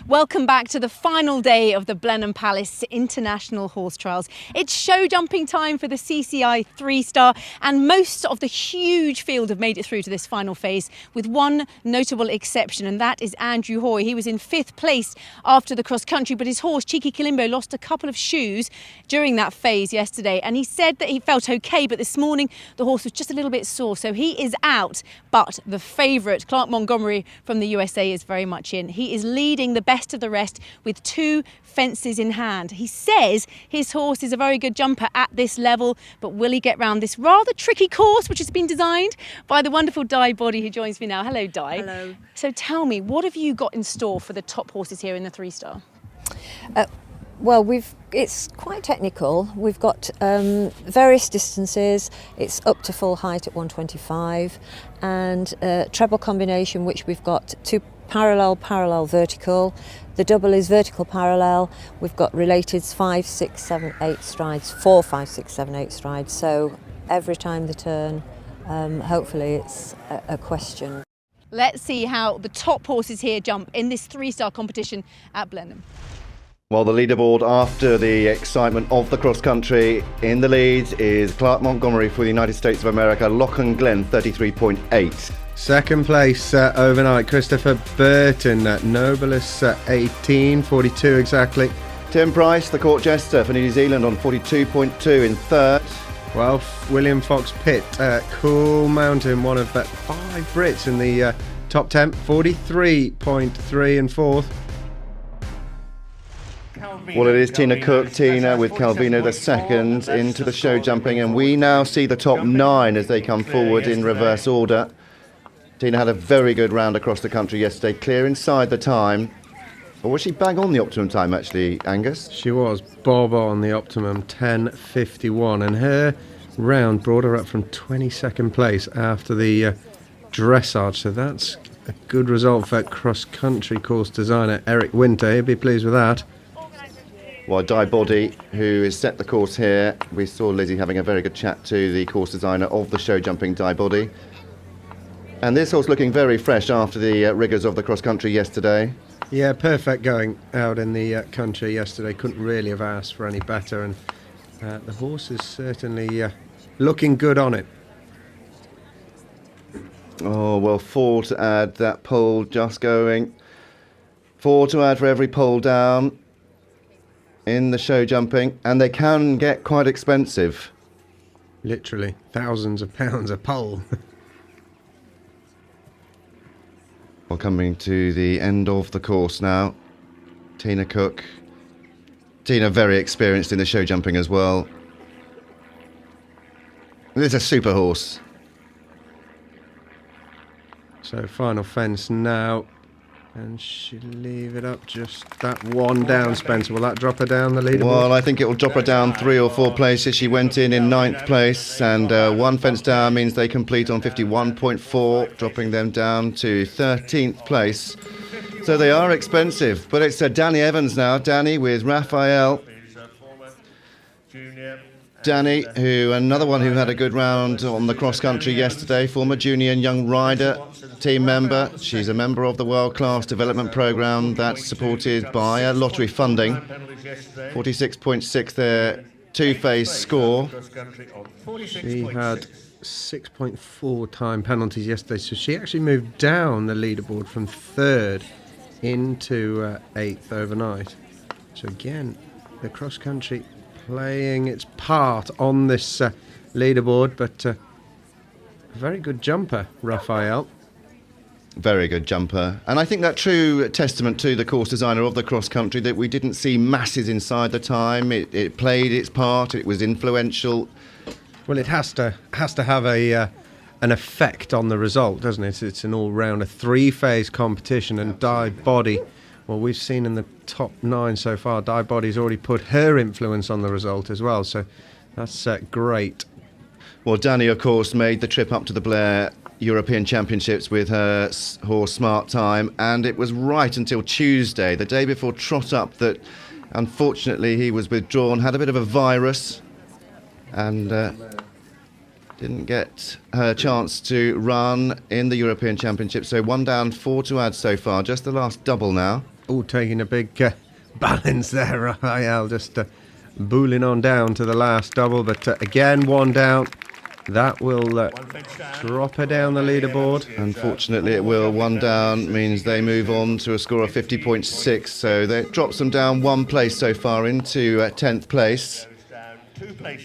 Welcome back to the final day of the Blenheim Palace International Horse Trials. It's show jumping time for the CCI 3-star, and most of the huge field have made it through to this final phase, with one notable exception, and that is Andrew Hoy. He was in 5th place after the cross country, but his horse Cheeky Kalimbo lost a couple of shoes during that phase yesterday, and he said that he felt okay, but this morning the horse was just a little bit sore, so he is out. But the favourite, Clark Montgomery from the USA, is very much in. He is leading the best of the rest with 2 fences in hand. He says his horse is a very good jumper at this level, but will he get round this rather tricky course, which has been designed by the wonderful Di Body, who joins me now. Hello, Di. Hello. So tell me, what have you got in store for the top horses here in the 3-star? Well, it's quite technical. We've got various distances. It's up to full height at 125, and treble combination, which we've got 2 parallel vertical. The double is vertical parallel. We've got related 5, 6, 7, 8 strides, 4, 5, 6, 7, 8 strides. So every time they turn, hopefully it's a question. Let's see how the top horses here jump in this 3-star competition at Blenheim. Well, the leaderboard after the excitement of the cross-country, in the lead is Clark Montgomery for the United States of America, Loch and Glen 33.8. Second place overnight, Christopher Burton, Nobilis 18.42 exactly. Tim Price, the court jester for New Zealand, on 42.2 in third. Well, William Fox Pitt, Cool Mountain, one of 5 Brits in the top 10, 43.3 in fourth. Well, it is Tina Cook, Tina with Calvino the second into the show jumping, and we now see the top 9 as they come forward in reverse order. Tina had a very good round across the country yesterday, clear inside the time. Or was she bang on the optimum time, actually, Angus? She was bob on the optimum, 10.51, and her round brought her up from 22nd place after the dressage, so that's a good result for cross-country course designer Eric Winter. He'll be pleased with that. Well, Di Body, who has set the course here, we saw Lizzie having a very good chat to the course designer of the show jumping, Di Body. And this horse looking very fresh after the rigours of the cross-country yesterday. Yeah, perfect going out in the country yesterday. Couldn't really have asked for any better, and the horse is certainly looking good on it. Oh, well, 4 to add, that pole just going. 4 to add for every pole down in the show jumping, and they can get quite expensive. Literally thousands of pounds a pole. Well, coming to the end of the course now, Tina Cook. Tina very experienced in the show jumping as well. It's a super horse. So final fence now, and she'll leave it up just that one down, Spencer. Will that drop her down the leaderboard? Well, I think it will drop her down 3 or 4 places. She went in 9th place, and 1 fence down means they complete on 51.4, dropping them down to 13th place. So they are expensive, but it's Danny Evans now. Danny with Raphael. Danny, another one who had a good round on the cross-country yesterday, former junior and young rider team member. She's a member of the World Class Development Programme that's supported by lottery funding. 46.6 there, 2-phase score. She had 6.4 time penalties yesterday, so she actually moved down the leaderboard from 3rd into 8th overnight. So again, the cross-country playing its part on this leaderboard, but a very good jumper, Raphael. Very good jumper. And I think that true testament to the course designer of the cross-country, that we didn't see masses inside the time. It played its part, it was influential. Well, it has to have an effect on the result, doesn't it? It's an all-round, a 3-phase competition, and Di Body, well, we've seen in the top 9 so far, Di Body's already put her influence on the result as well, so that's great. Well, Danny, of course, made the trip up to the Blair European Championships with her horse Smart Time, and it was right until Tuesday, the day before Trot Up, that unfortunately he was withdrawn, had a bit of a virus, and didn't get her chance to run in the European Championship. So 1 down, 4 to add so far, just the last double now. all taking a big balance there, Rafael, just booling on down to the last double, but again, one down. That will drop her down the leaderboard. Unfortunately, it will. One down means they move on to a score of 50.6, so that drops them down one place so far into 10th place.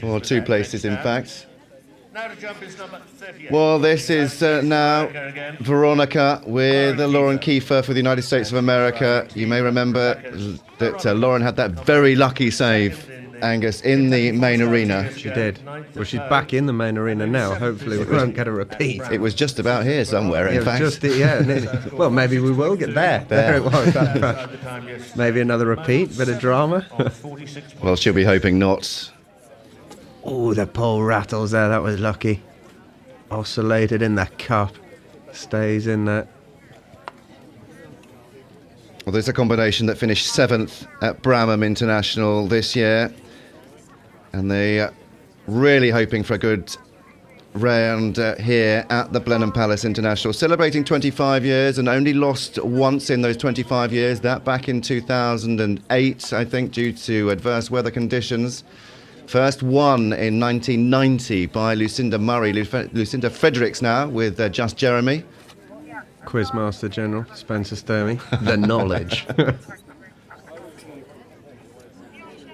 Or two places, in fact. Well, this is now Veronica with Lauren Kiefer for the United States of America. You may remember that Lauren had that very lucky save, Angus, in the main arena. She did. Well, she's back in the main arena now. Hopefully we won't get a repeat. It was just about here somewhere, in fact. Well, maybe we will get there. There it was. Maybe another repeat, bit of drama. Well, she'll be hoping not. Oh, the pole rattles there. That was lucky. Oscillated in the cup. Stays in there. Well, there's a combination that finished 7th at Blenheim International this year. And they are really hoping for a good round here at the Blenheim Palace International. Celebrating 25 years and only lost once in those 25 years. That back in 2008, I think, due to adverse weather conditions. First won in 1990 by Lucinda Murray. Lucinda Fredericks now with Just Jeremy. Quizmaster General, Spencer Sturmey. The knowledge.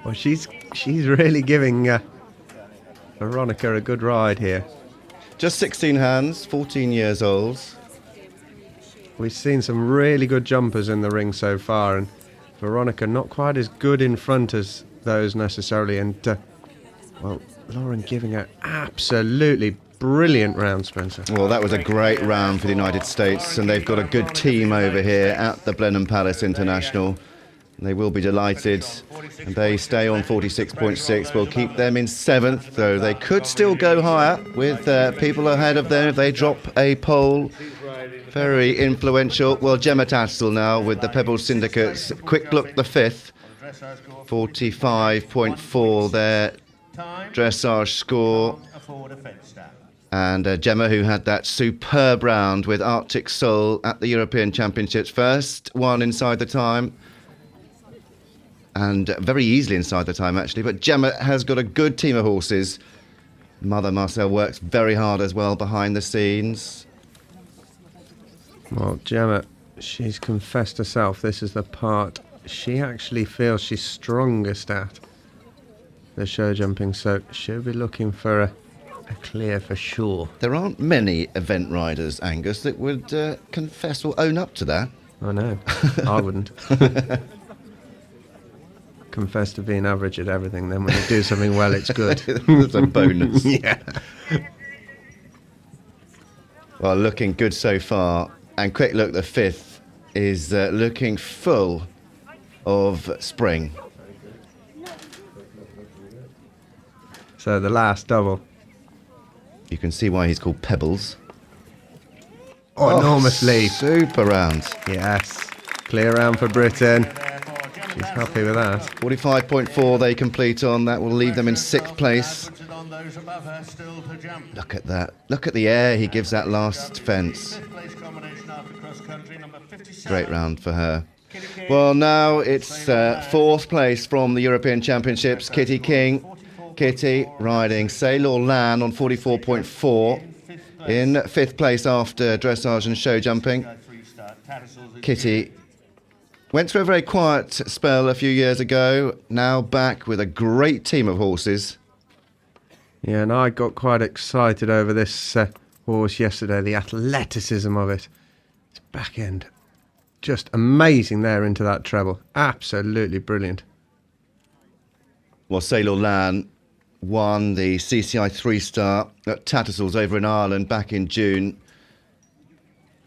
Well, she's really giving Veronica a good ride here. Just 16 hands, 14 years old. We've seen some really good jumpers in the ring so far, and Veronica not quite as good in front as those necessarily. And, well, Lauren giving her absolutely brilliant round, Spencer. Well, that was a great round for the United States, and they've got a good team over here at the Blenheim Palace International. They will be delighted, and they stay on 46.6. We'll keep them in 7th, though they could still go higher with people ahead of them if they drop a pole. Very influential. Well, Gemma Tattersall now with the Pebbles Syndicates. Quick look, the 5th. 45.4 their dressage score. And Gemma, who had that superb round with Arctic Soul at the European Championships. First one inside the time. And very easily inside the time, actually. But Gemma has got a good team of horses. Mother Marcel works very hard as well behind the scenes. Well, Gemma, she's confessed herself this is the part she actually feels she's strongest at, the show jumping, so she'll be looking for a clear for sure. There aren't many event riders, Angus, that would confess or own up to that. I know. I wouldn't. Confess to being average at everything, then when you do something well, it's good. It's a bonus. Yeah. Well, looking good so far. And quick look, the 5th is looking full of spring. So the last double. You can see why he's called Pebbles. Oh, enormous lead. Super round. Yes. Clear round for Britain. She's happy with that. 45.4 they complete on. That will leave them in 6th place. Look at that. Look at the air he gives that last fence. Great round for her. Well, now it's 4th place from the European Championships. Kitty King. Kitty riding Sailor Lan on 44.4. In 5th place after dressage and show jumping. Kitty went through a very quiet spell a few years ago, now back with a great team of horses. Yeah, and I got quite excited over this horse yesterday, the athleticism of it. Its back end, just amazing there into that treble. Absolutely brilliant. Well, Sailor Lan won the CCI 3-star at Tattersalls over in Ireland back in June.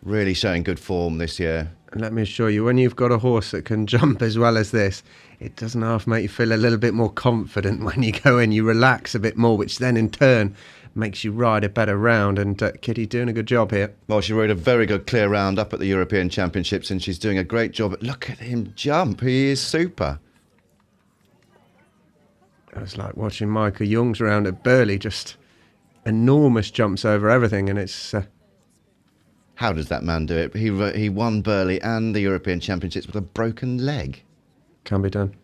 Really showing good form this year. And let me assure you, when you've got a horse that can jump as well as this, it doesn't half make you feel a little bit more confident when you go in. You relax a bit more, which then in turn makes you ride a better round. And Kitty doing a good job here. Well, she rode a very good clear round up at the European Championships, and she's doing a great job. Look at him jump. He is super. It was like watching Micah Young's round at Burley, just enormous jumps over everything, and it's How does that man do it? He won Burghley and the European Championships with a broken leg. Can be done.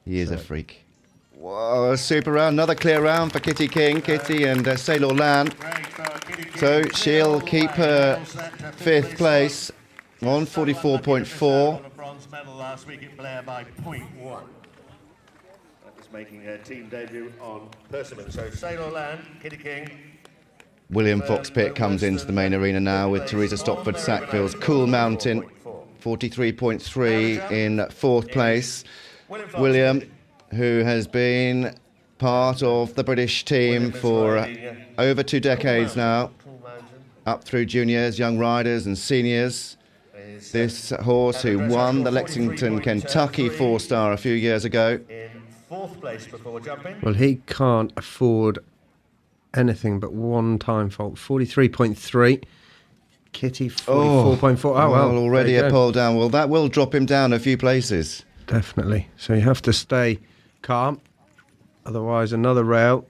He is a freak. Whoa, a super round, another clear round for Kitty King. Kitty and Sailor Land. So she'll keep her 5th place on 44.4. Bronze medal last week at Blair by 0.1. That was making her team debut on Persimmon. So Sailor Land, Kitty King. William Fox-Pitt comes into the main arena now with Teresa Stopford-Sackville's Cool Mountain, 43.3 in 4th place. William, who has been part of the British team for over 2 decades now, up through juniors, young riders and seniors. This horse who won the Lexington, Kentucky 4-star a few years ago. In 4th place before jumping. Well, he can't afford anything but one time fault. 43.3. Kitty 44.4. Oh, well, already a pole down. Well, that will drop him down a few places. Definitely. So you have to stay calm. Otherwise, another rail,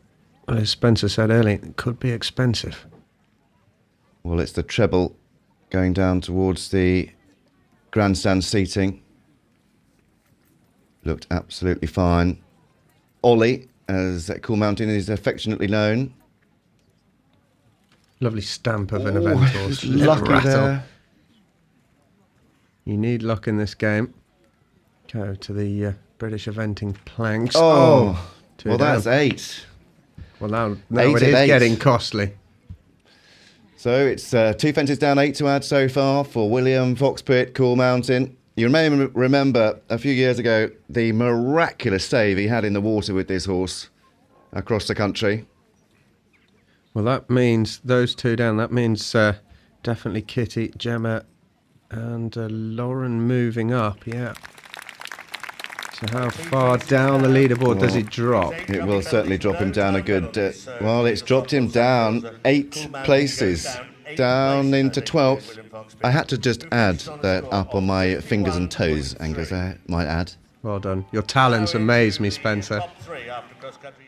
as Spencer said earlier, it could be expensive. Well, it's the treble going down towards the grandstand seating. Looked absolutely fine. Ollie, as Cool Mountain is affectionately known. Lovely stamp of an event horse. Lucky Rattle. there. You need luck in this game. Go to the British eventing planks. Oh, two well, down. that's 8. Well, now 8 it at is 8. getting costly. So it's 2 fences down, 8 to add so far for William Fox-Pitt, Cool Mountain. You remember a few years ago the miraculous save he had in the water with this horse across the country. Well, that means those 2 down. That means definitely Kitty, Gemma, and Lauren moving up. Yeah. So how far down the leaderboard does it drop? It will certainly drop him down a good... well, it's dropped him down 8 places, down into 12th. I had to just add that up on my fingers and toes, Angus, I might add. Well done. Your talents amaze me, Spencer. Top 3 after cross country.